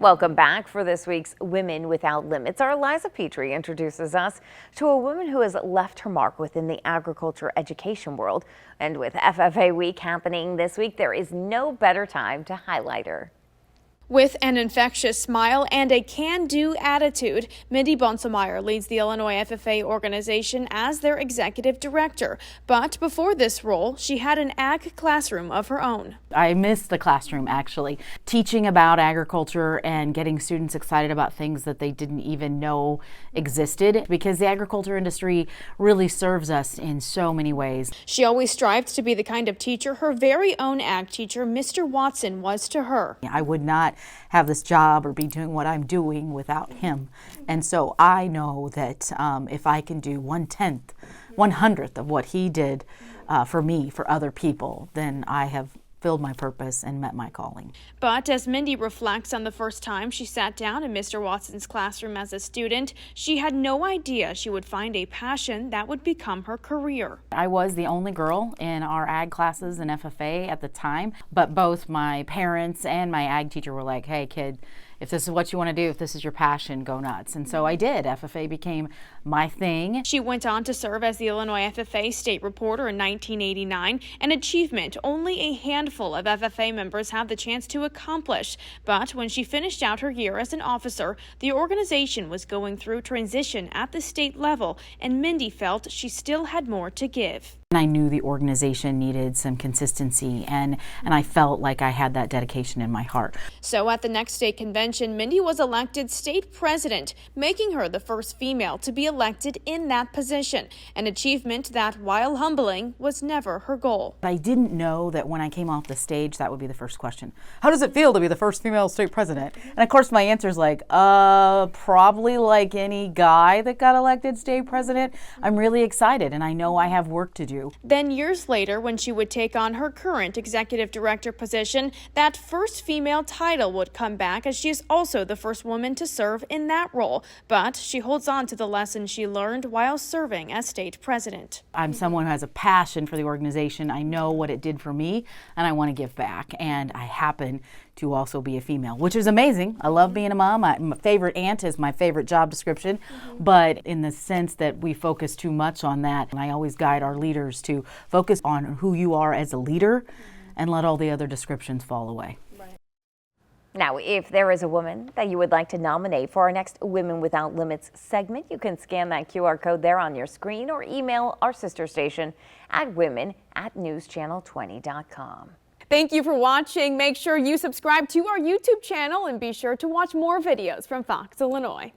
Welcome back for this week's Women Without Limits. Our Eliza Petrie introduces us to a woman who has left her mark within the agriculture education world. And with FFA Week happening this week, there is no better time to highlight her. With an infectious smile and a can-do attitude, Mindy Bunselmeyer leads the Illinois FFA organization as their executive director. But before this role, she had an ag classroom of her own. I miss the classroom, actually. Teaching about agriculture and getting students excited about things that they didn't even know existed, because the agriculture industry really serves us in so many ways. She always strived to be the kind of teacher her very own ag teacher, Mr. Watson, was to her. I would not have this job or be doing what I'm doing without him. And so I know that if I can do 1/100th of what he did for me, for other people, then I have filled my purpose and met my calling. But as Mindy reflects on the first time she sat down in Mr. Watson's classroom as a student, she had no idea she would find a passion that would become her career. I was the only girl in our ag classes in FFA at the time, but both my parents and my ag teacher were like, hey kid, if this is what you want to do, if this is your passion, go nuts. And so I did. FFA became my thing. She went on to serve as the Illinois FFA state reporter in 1989, an achievement only a handful of FFA members have the chance to accomplish. But when she finished out her year as an officer, the organization was going through transition at the state level, and Mindy felt she still had more to give. And I knew the organization needed some consistency, and I felt like I had that dedication in my heart. So at the next state convention, Mindy was elected state president, making her the first female to be elected in that position, an achievement that, while humbling, was never her goal. I didn't know that when I came off the stage, that would be the first question. How does it feel to be the first female state president? And of course my answer is like, probably like any guy that got elected state president. I'm really excited, and I know I have work to do. Then years later, when she would take on her current executive director position, that first female title would come back, as she is also the first woman to serve in that role. But she holds on to the lessons she learned while serving as state president. I'm someone who has a passion for the organization. I know what it did for me, and I want to give back. And I happen to also be a female, which is amazing. I love being a mom. My favorite aunt is my favorite job description, but in the sense that we focus too much on that, and I always guide our leaders to focus on who you are as a leader and let all the other descriptions fall away. Now, if there is a woman that you would like to nominate for our next Women Without Limits segment, you can scan that QR code there on your screen or email our sister station at women@newschannel20.com. Thank you for watching. Make sure you subscribe to our YouTube channel and be sure to watch more videos from Fox, Illinois.